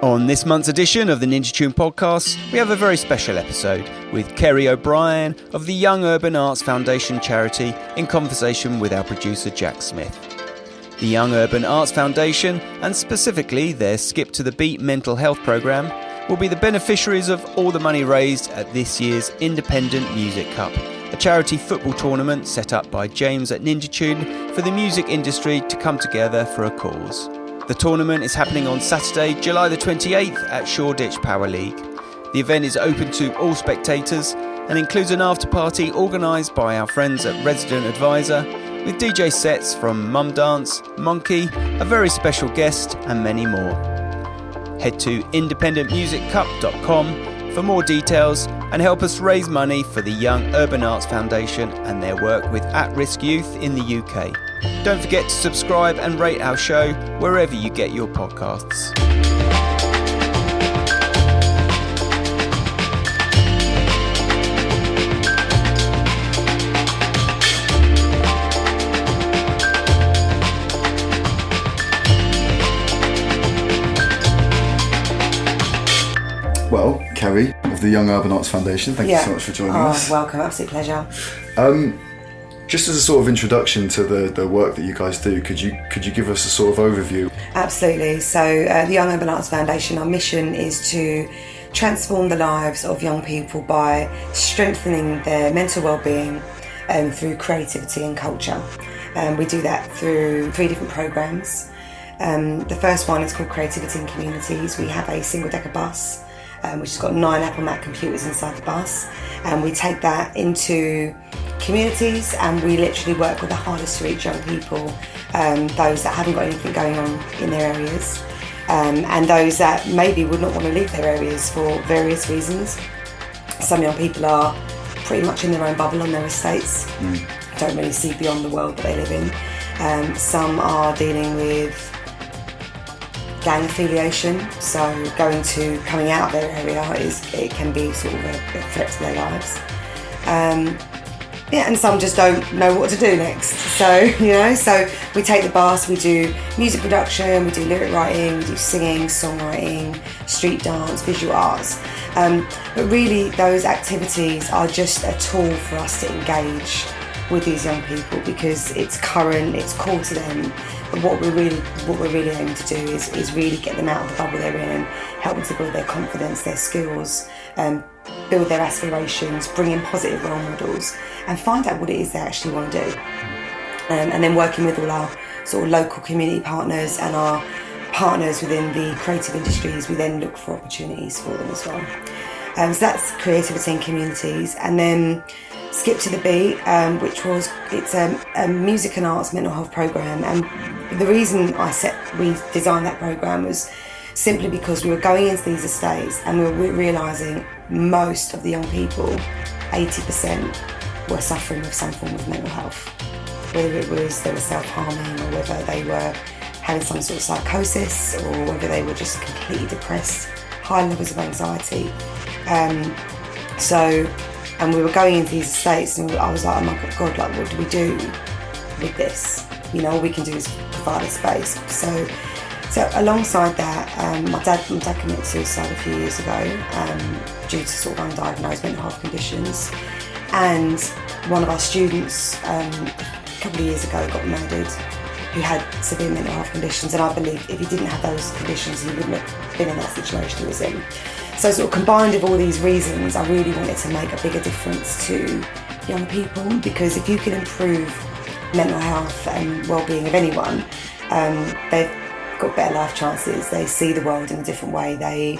On this month's edition of the Ninja Tune podcast, we have a very special episode with Kerry O'Brien of the Young Urban Arts Foundation charity in conversation with our producer Jack Smith. The Young Urban Arts Foundation, and specifically their Skip to the Beat mental health programme, will be the beneficiaries of all the money raised at this year's Independent Music Cup, a charity football tournament set up by James at Ninja Tune for the music industry to come together for a cause. The tournament is happening on Saturday, July the 28th at Shoreditch Power League. The event is open to all spectators and includes an after party organised by our friends at Resident Advisor, with DJ sets from Mum Dance, Monkey, a very special guest and many more. Head to independentmusiccup.com for more details and help us raise money for the Young Urban Arts Foundation and their work with at-risk youth in the UK. Don't forget to subscribe and rate our show wherever you get your podcasts. Well, Kerry of the Young Urban Arts Foundation, thank you so much for joining us. Welcome, absolute pleasure. Just as a sort of introduction to the work that you guys do, could you give us a sort of overview? Absolutely. So the Young Urban Arts Foundation, our mission is to transform the lives of young people by strengthening their mental well-being through creativity and culture. We do that through 3 different programmes. The first one is called Creativity in Communities. We have a single-decker bus which has got 9 Apple Mac computers inside the bus, and we take that into communities and we literally work with the hardest to reach young people, those that haven't got anything going on in their areas, and those that maybe would not want to leave their areas for various reasons. Some young people are pretty much in their own bubble on their estates, don't really see beyond the world that they live in. Some are dealing with gang affiliation, so coming out of their area it can be sort of a threat to their lives. And some just don't know what to do next. So we take the bus, we do music production, we do lyric writing, we do singing, songwriting, street dance, visual arts. But really those activities are just a tool for us to engage with these young people because it's current, it's core to them. But what we're really aiming to do is really get them out of the bubble they're in and help them to build their confidence, their skills, build their aspirations, bring in positive role models and find out what it is they actually want to do. And then working with all our sort of local community partners and our partners within the creative industries, we then look for opportunities for them as well. So that's Creativity in Communities. And then Skip to the Beat, it's a music and arts mental health programme, and the reason we designed that programme was simply because we were going into these estates and we were realising most of the young people, 80%, were suffering with some form of mental health, whether it was they were self-harming or whether they were having some sort of psychosis or whether they were just completely depressed, high levels of anxiety. And we were going into these estates and I was like, oh my God, like what do we do with this? All we can do is provide a space. So alongside that, my dad committed suicide a few years ago due to sort of undiagnosed mental health conditions. And one of our students a couple of years ago got murdered who had severe mental health conditions, and I believe if he didn't have those conditions he wouldn't have been in that situation he was in. So sort of combined with all these reasons, I really wanted to make a bigger difference to young people, because if you can improve mental health and well-being of anyone, they've got better life chances, they see the world in a different way, they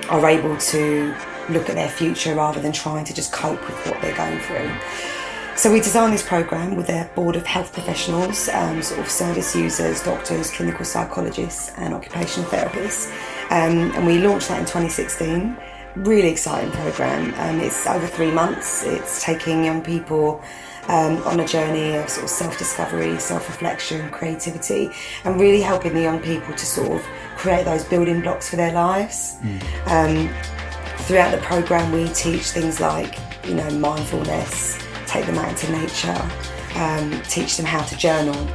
are able to look at their future rather than trying to just cope with what they're going through. So we designed this programme with a board of health professionals, sort of service users, doctors, clinical psychologists and occupational therapists. And we launched that in 2016. Really exciting programme. It's over 3 months. It's taking young people on a journey of sort of self-discovery, self-reflection, creativity, and really helping the young people to sort of create those building blocks for their lives. Throughout the programme we teach things like, mindfulness, take them out into nature, teach them how to journal,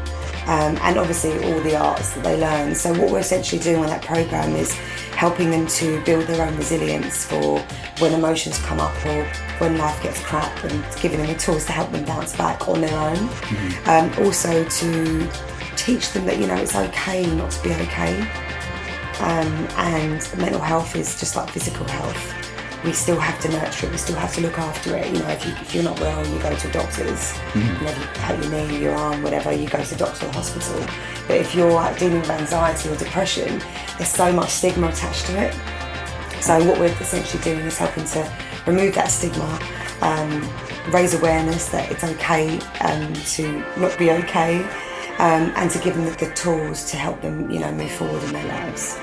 and obviously all the arts that they learn. So what we're essentially doing on that programme is helping them to build their own resilience for when emotions come up or when life gets crap, and giving them the tools to help them bounce back on their own. Also to teach them that, it's okay not to be okay. And mental health is just like physical health. We still have to nurture it, we still have to look after it. If you're not well, you go to doctors. If you hurt your knee, your arm, whatever, you go to the doctor or the hospital. But if you're dealing with anxiety or depression, there's so much stigma attached to it. So what we're essentially doing is helping to remove that stigma, raise awareness that it's okay to not be okay, and to give them the tools to help them, move forward in their lives.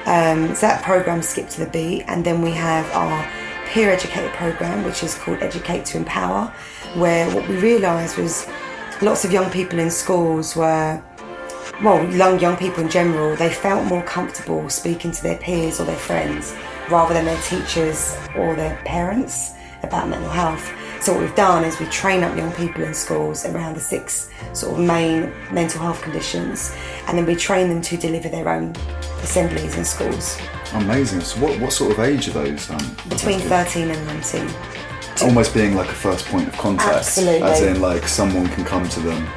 So that programme, Skip to the Beat, and then we have our peer educator programme, which is called Educate to Empower, where what we realised was lots of young people in schools were, young people in general, they felt more comfortable speaking to their peers or their friends rather than their teachers or their parents about mental health. So what we've done is we train up young people in schools around the 6 sort of main mental health conditions, and then we train them to deliver their own assemblies in schools. Amazing. So what sort of age are those? Between 13 and 19. Almost being like a first point of contact. Absolutely. As in, like, someone can come to them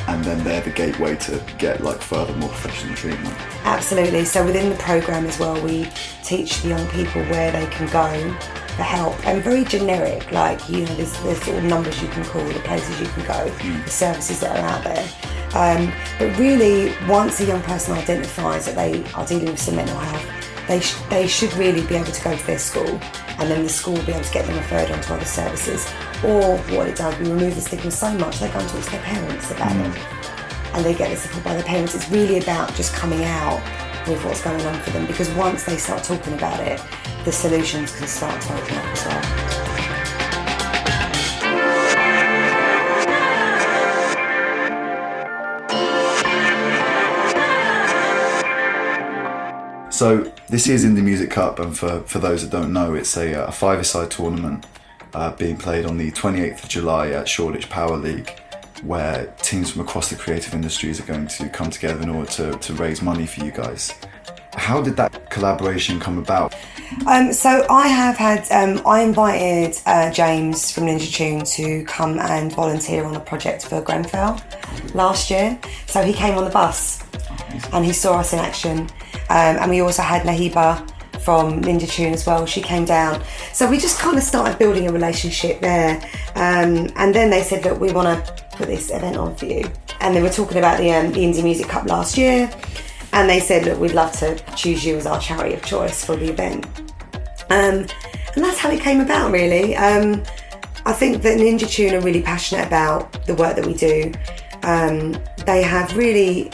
and then they're the gateway to get like further, more professional treatment. Absolutely. So within the programme as well, we teach the young people where they can go for help, and very generic, like, there's sort of numbers you can call, the places you can go, the services that are out there. But really, once a young person identifies that they are dealing with some mental health, they should really be able to go to their school, and then the school will be able to get them referred on to other services. Or what it does, we remove the stigma so much, they go and talk to their parents about it, and they get the support by their parents. It's really about just coming out with what's going on for them, because once they start talking about it, the solutions can start to open up as well. So this is Indie Music Cup, and for those that don't know, it's a five-a-side tournament being played on the 28th of July at Shoreditch Power League, where teams from across the creative industries are going to come together in order to raise money for you guys. How did that collaboration come about? So I invited James from Ninja Tune to come and volunteer on a project for Grenfell last year. So he came on the bus and he saw us in action. And we also had Nahiba from Ninja Tune as well. She came down. So we just kind of started building a relationship there. And then they said, look, we want to put this event on for you. And they were talking about the Indie Music Cup last year. And they said, look, we'd love to choose you as our charity of choice for the event. And that's how it came about, really. I think that Ninja Tune are really passionate about the work that we do. They have really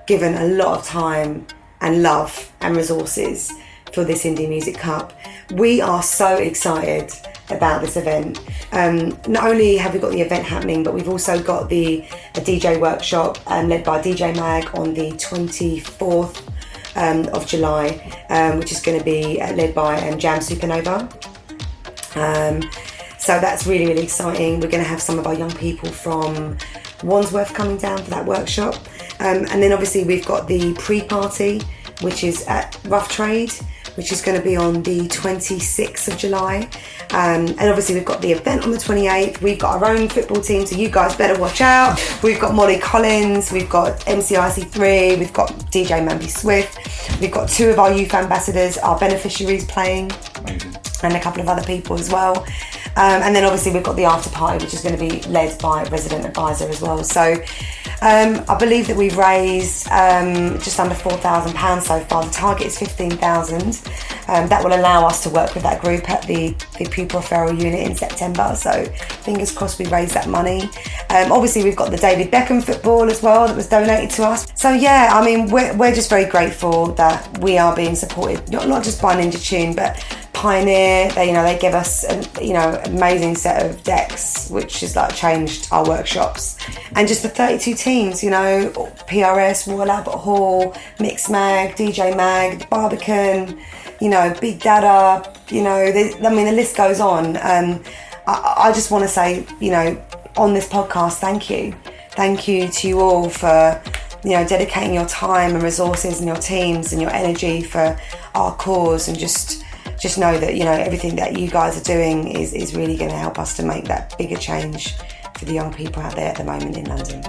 given a lot of time and love and resources for this Indie Music Cup. We are so excited about this event. Not only have we got the event happening, but we've also got a DJ workshop led by DJ Mag on the 24th of July, which is going to be led by Jam Supernova. So that's really, really exciting. We're going to have some of our young people from Wandsworth coming down for that workshop. And then obviously we've got the pre-party, which is at Rough Trade, which is going to be on the 26th of July. And obviously we've got the event on the 28th. We've got our own football team, so you guys better watch out. We've got Molly Collins, we've got MCIC3, we've got DJ Mamby Swift. We've got 2 of our youth ambassadors, our beneficiaries playing. Amazing. And a couple of other people as well. And then obviously we've got the after party, which is going to be led by Resident Advisor as well. So I believe that we've raised just under £4,000 so far. The target is 15,000. That will allow us to work with that group at the pupil referral unit in September. So fingers crossed we raise that money. Obviously we've got the David Beckham football as well that was donated to us. So yeah, I mean, we're just very grateful that we are being supported, not just by Ninja Tune, but Pioneer. They give us an amazing set of decks, which has like changed our workshops, and just the 32 teams, PRS, Royal Albert Hall, Mix Mag, DJ Mag, Barbican, Big Dada, the list goes on. I just want to say, on this podcast, thank you Thank you to you all for, dedicating your time and resources and your teams and your energy for our cause, and just know that, everything that you guys are doing is really going to help us to make that bigger change for the young people out there at the moment in London.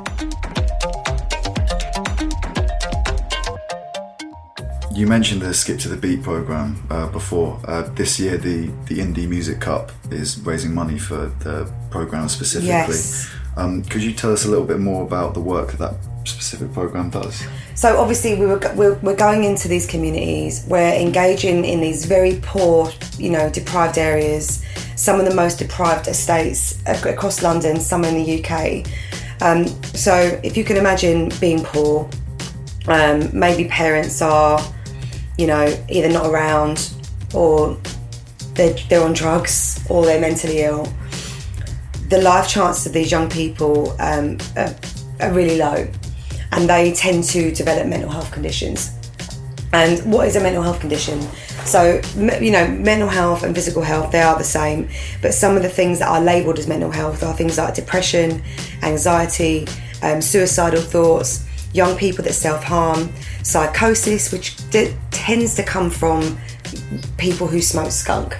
You mentioned the Skip to the Beat programme before. This year the Indie Music Cup is raising money for the programme specifically. Yes. Could you tell us a little bit more about the work that specific programme does? So obviously we're going into these communities, we're engaging in these very poor, deprived areas, some of the most deprived estates across London, some in the UK. So if you can imagine being poor, maybe parents are, either not around, or they're on drugs, or they're mentally ill. The life chances of these young people are really low, and they tend to develop mental health conditions. And what is a mental health condition? So, mental health and physical health, they are the same, but some of the things that are labelled as mental health are things like depression, anxiety, suicidal thoughts, young people that self-harm, psychosis, which tends to come from people who smoke skunk.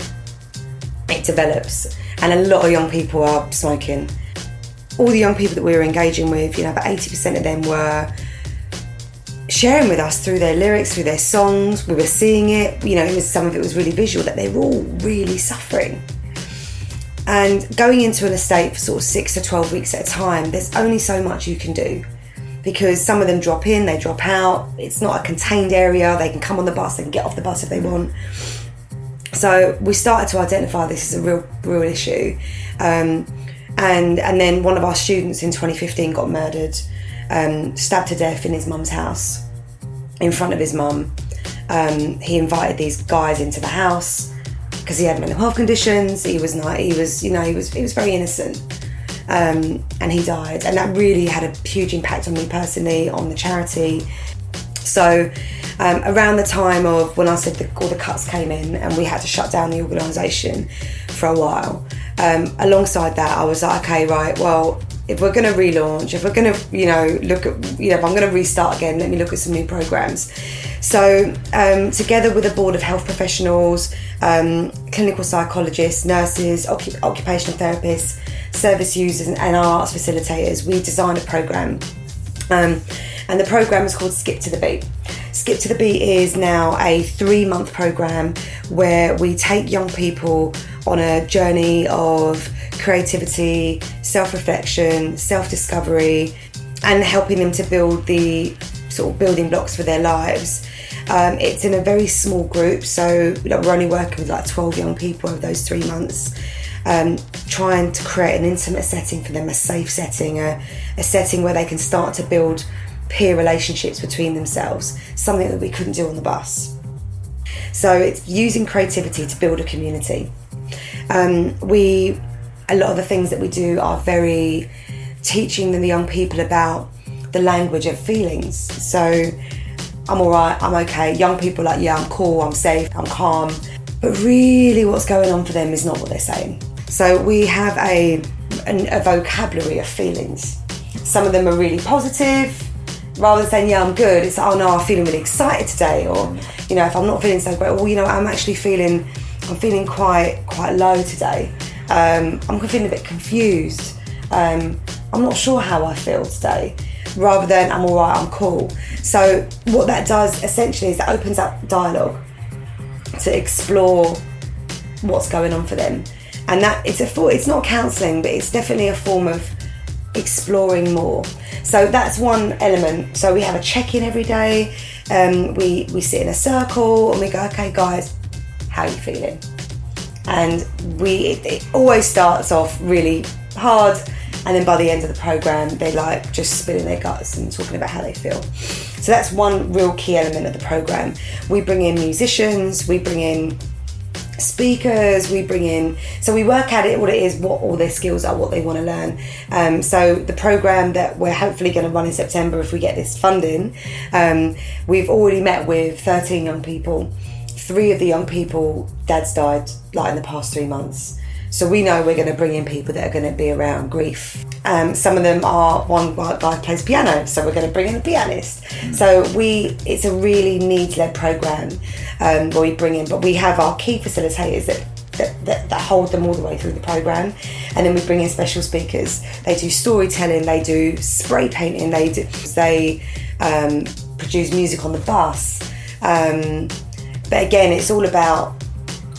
It develops, and a lot of young people are smoking. All the young people that we were engaging with, about 80% of them were sharing with us through their lyrics, through their songs. We were seeing it, some of it was really visual, that they were all really suffering. And going into an estate for sort of 6 to 12 weeks at a time, there's only so much you can do, because some of them drop in, they drop out. It's not a contained area. They can come on the bus, they can get off the bus if they want. So we started to identify this as a real issue. And then one of our students in 2015 got murdered, stabbed to death in his mum's house, in front of his mum. He invited these guys into the house because he had mental health conditions. He was very innocent. And he died, and that really had a huge impact on me personally, on the charity. So around the time of when I said all the cuts came in and we had to shut down the organisation for a while, alongside that I was like, okay, right, well, if we're going to relaunch, if we're going to look at, if I'm going to restart again, let me look at some new programmes. So together with a board of health professionals, clinical psychologists, nurses, occupational therapists, service users and our arts facilitators, we designed a programme, and the programme is called Skip to the Beat. Skip to the Beat is now a 3-month programme where we take young people on a journey of creativity, self-reflection, self-discovery, and helping them to build the sort of building blocks for their lives. It's in a very small group, so we're only working with 12 young people over those 3 months. Trying to create an intimate setting for them, a safe setting, a setting where they can start to build peer relationships between themselves, something that we couldn't do on the bus. So it's using creativity to build a community. A lot of the things that we do are very teaching the young people about the language of feelings. So I'm all right, I'm okay. Young people are like, yeah, I'm cool, I'm safe, I'm calm. But really what's going on for them is not what they're saying. So we have a vocabulary of feelings. Some of them are really positive. Rather than saying, yeah, I'm good, it's like, oh no, I'm feeling really excited today. Or, if I'm not feeling so great, well, I'm feeling quite low today. I'm feeling a bit confused. I'm not sure how I feel today. Rather than, I'm all right, I'm cool. So what that does essentially is it opens up dialogue to explore what's going on for them. And that it's not counselling, but it's definitely a form of exploring more. So that's one element. So we have a check-in every day. We sit in a circle and we go, okay guys, how are you feeling? And it always starts off really hard, and then by the end of the programme they're just spilling their guts and talking about how they feel. So that's one real key element of the programme. We bring in musicians, we bring in speakers, so we work out what it is, what all their skills are, what they want to learn. So the programme that we're hopefully going to run in September, if we get this funding, we've already met with 13 young people. 3 of the young people, dads died in the past 3 months. So we know we're going to bring in people that are going to be around grief. Some of them are, one guy plays piano, so we're going to bring in a pianist. So it's a really needs-led programme where we bring in, but we have our key facilitators that hold them all the way through the programme, and then we bring in special speakers. They do storytelling, they do spray painting, they produce music on the bus. But again, it's all about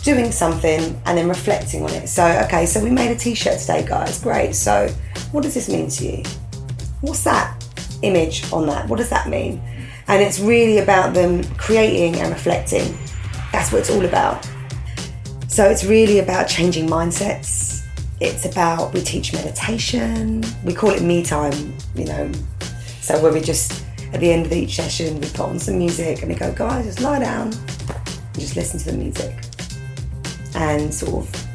doing something and then reflecting on it. So we made a t-shirt today, guys, great. So what does this mean to you? What's that image on that? What does that mean? And it's really about them creating and reflecting. That's what it's all about. So it's really about changing mindsets. It's about, we teach meditation. We call it me time, So where we just, at the end of each session, we put on some music and we go, guys, just lie down and just listen to the music. And sort of,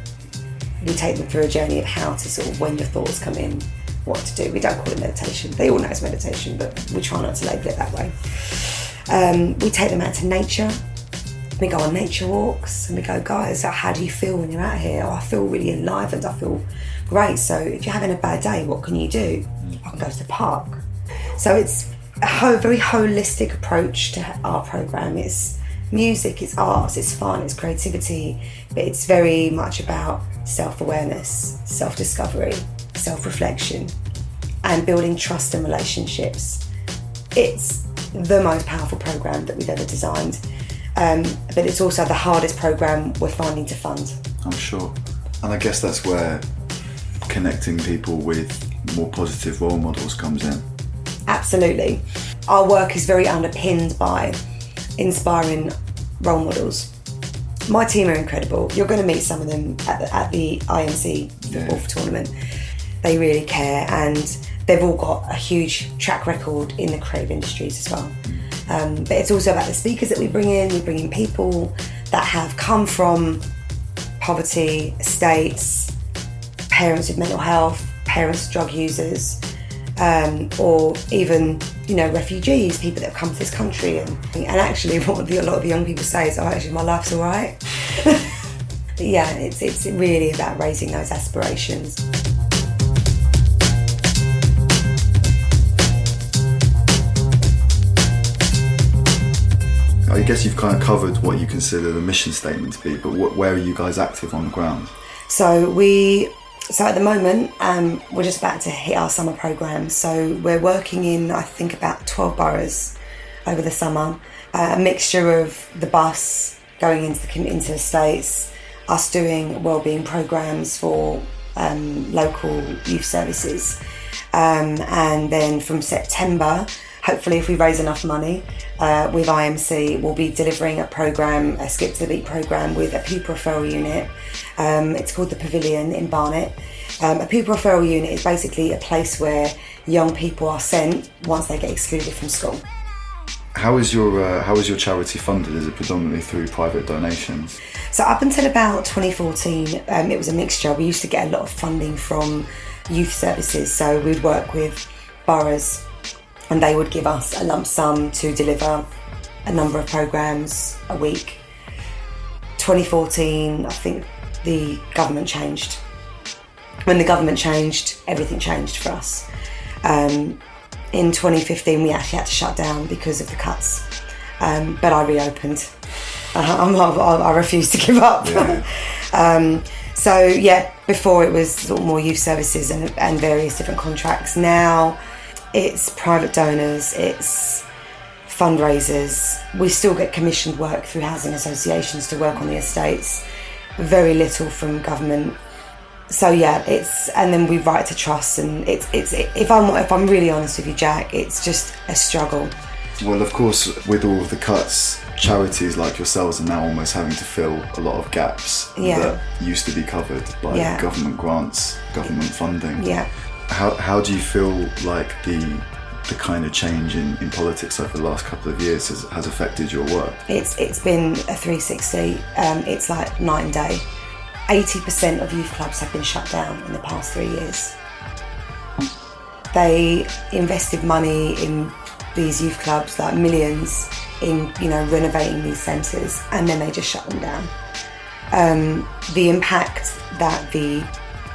we take them through a journey of how to sort of, when your thoughts come in, what to do. We don't call it meditation. They all know it's meditation, but we try not to label it that way. We take them out to nature. We go on nature walks and we go, guys, how do you feel when you're out here? Oh, I feel really enlivened, I feel great. So if you're having a bad day, what can you do? I can go to the park. So it's a very holistic approach to our programme. It's music, it's arts, it's fun, it's creativity, but it's very much about self-awareness, self-discovery, self-reflection, and building trust and relationships. It's the most powerful programme that we've ever designed. But it's also the hardest programme we're finding to fund. I'm sure. And I guess that's where connecting people with more positive role models comes in. Absolutely. Our work is very underpinned by inspiring role models. My team are incredible. You're going to meet some of them at the IMC football tournament. They really care, and they've all got a huge track record in the creative industries as well. But it's also about the speakers that we bring in. We bring in people that have come from poverty, estates, parents with mental health, parents drug users, or even refugees, people that have come to this country. And actually, what a lot of the young people say is, "Oh, actually, my life's all right." But yeah, it's really about raising those aspirations. I guess you've kind of covered what you consider the mission statement to be, but where are you guys active on the ground? So at the moment, we're just about to hit our summer programme. So we're working in, I think, about 12 boroughs over the summer. A mixture of the bus going into the States, us doing wellbeing programmes for local youth services. And then from September, hopefully if we raise enough money with IMC, we'll be delivering a Skip to the Beat programme with a pupil referral unit. It's called the Pavilion in Barnet. A pupil referral unit is basically a place where young people are sent once they get excluded from school. How is your charity funded? Is it predominantly through private donations? So up until about 2014, it was a mixture. We used to get a lot of funding from youth services. So we'd work with boroughs and they would give us a lump sum to deliver a number of programmes a week. 2014, I think the government changed. When the government changed, everything changed for us. In 2015, we actually had to shut down because of the cuts, but I reopened. I refused to give up. Yeah. Before it was sort of more youth services and various different contracts. Now it's private donors, it's fundraisers. We still get commissioned work through housing associations to work on the estates. Very little from government. So yeah, and then we write to trust, and it's if I'm really honest with you, Jack, it's just a struggle. Well, of course, with all of the cuts, charities like yourselves are now almost having to fill a lot of gaps that used to be covered by government grants, government funding. Yeah. How do you feel like the kind of change in politics over the last couple of years has affected your work? It's been a 360. It's like night and day. 80% of youth clubs have been shut down in the past 3 years. They invested money in these youth clubs, like millions, in renovating these centres, and then they just shut them down. The impact that the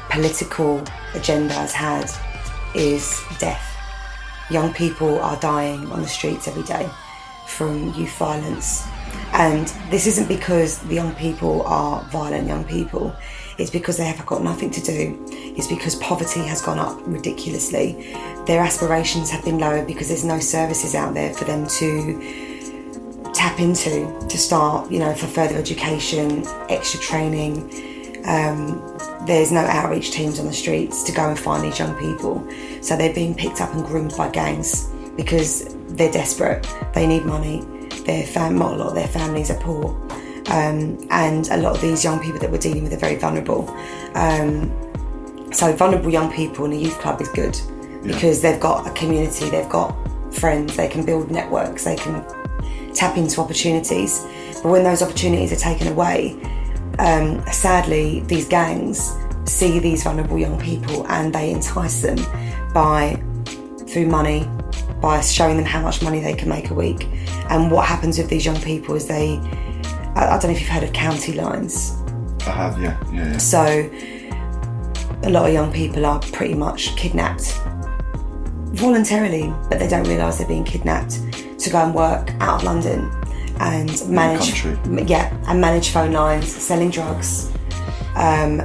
political agenda has had is death. Young people are dying on the streets every day from youth violence. And this isn't because the young people are violent young people. It's because they have got nothing to do. It's because poverty has gone up ridiculously. Their aspirations have been lowered because there's no services out there for them to tap into, to start, for further education, extra training. There's no outreach teams on the streets to go and find these young people. So they're being picked up and groomed by gangs because they're desperate. They need money. A lot of their families are poor. And a lot of these young people that we're dealing with are very vulnerable. So vulnerable young people in a youth club is good because they've got a community, they've got friends, they can build networks, they can tap into opportunities. But when those opportunities are taken away, sadly, these gangs see these vulnerable young people and they entice them through money, by showing them how much money they can make a week. And what happens with these young people is I don't know if you've heard of county lines. I have, yeah. So a lot of young people are pretty much kidnapped voluntarily, but they don't realise they're being kidnapped to go and work out of London and manage phone lines, selling drugs,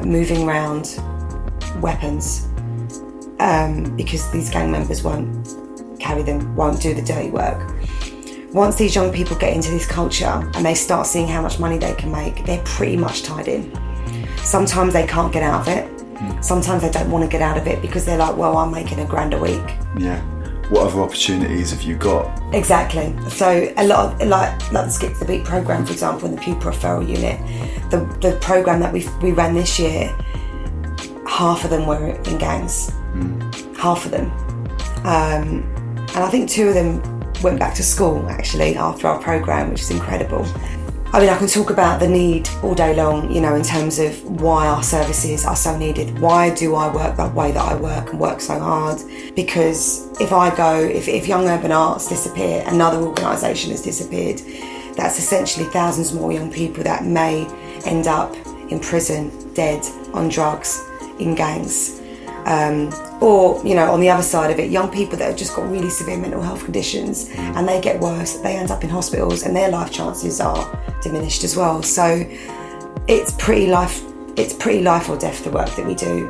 moving around weapons, because these gang members won't carry them, won't do the dirty work. Once these young people get into this culture and they start seeing how much money they can make, they're pretty much tied in. Sometimes they can't get out of it. Sometimes they don't want to get out of it because they're like, well, I'm making $1,000 a week. Yeah. What other opportunities have you got? Exactly. So a lot of, like the Skip to the Beat programme, for example, in the pupil referral unit, the programme that we ran this year, half of them were in gangs. Half of them. And I think 2 of them went back to school actually after our programme, which is incredible. I mean, I can talk about the need all day long, in terms of why our services are so needed. Why do I work that way that I work and work so hard? Because if Young Urban Arts disappear, another organisation has disappeared, that's essentially thousands more young people that may end up in prison, dead, on drugs, in gangs. Or, on the other side of it, young people that have just got really severe mental health conditions and they get worse, they end up in hospitals and their life chances are diminished as well. So it's pretty life or death, the work that we do.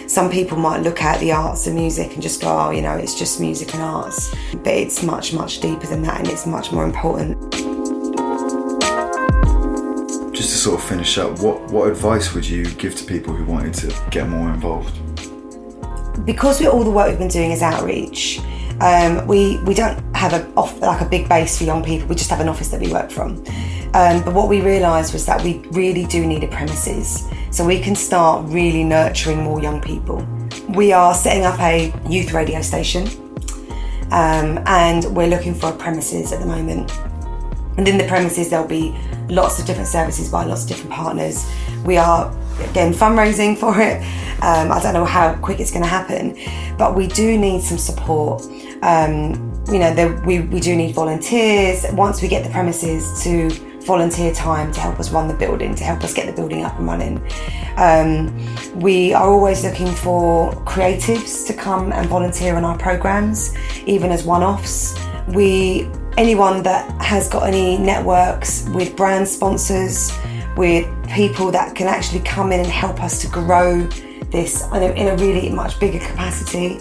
Some people might look at the arts and music and just go, it's just music and arts. But it's much, much deeper than that, and it's much more important. Just to sort of finish up, what advice would you give to people who wanted to get more involved? Because all the work we've been doing is outreach, we don't have a big base for young people. We just have an office that we work from. But what we realised was that we really do need a premises, so we can start really nurturing more young people. We are setting up a youth radio station, and we're looking for a premises at the moment. And in the premises there'll be lots of different services by lots of different partners. We are, again, fundraising for it. I don't know how quick it's going to happen, but we do need some support. We do need volunteers once we get the premises to volunteer time to help us run the building, to help us get the building up and running. We are always looking for creatives to come and volunteer on our programmes, even as one-offs. Anyone that has got any networks with brand sponsors, with people that can actually come in and help us to grow this in a really much bigger capacity,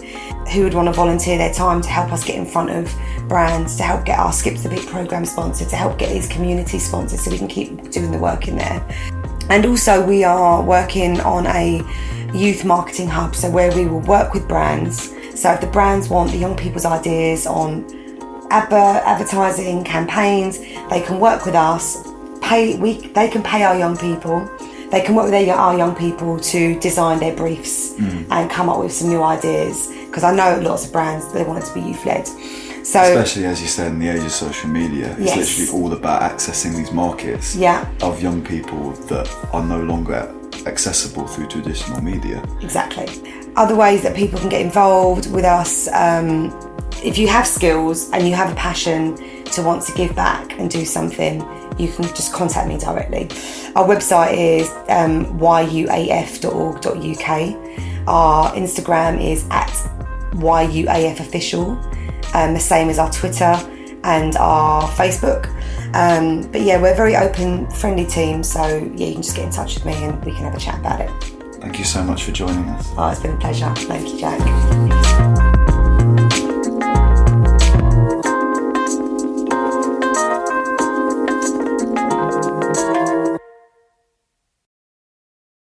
who would want to volunteer their time to help us get in front of brands, to help get our Skip to the Beat programme sponsored, to help get these community sponsored so we can keep doing the work in there. And also we are working on a youth marketing hub, so where we will work with brands. So if the brands want the young people's ideas on advertising campaigns, they can work with us. They can pay our young people. They can work with our young people to design their briefs and come up with some new ideas. Because I know lots of brands, they want it to be youth-led. So, especially, as you said, in the age of social media, it's literally all about accessing these markets of young people that are no longer accessible through traditional media. Exactly. Other ways that people can get involved with us, if you have skills and you have a passion to want to give back and do something, you can just contact me directly. Our website is yuaf.org.uk. Our Instagram is at YUAF official, the same as our Twitter and our Facebook. But yeah, we're a very open, friendly team, so yeah, you can just get in touch with me and we can have a chat about it. Thank you so much for joining us. Oh, it's been a pleasure. Thank you, Jack.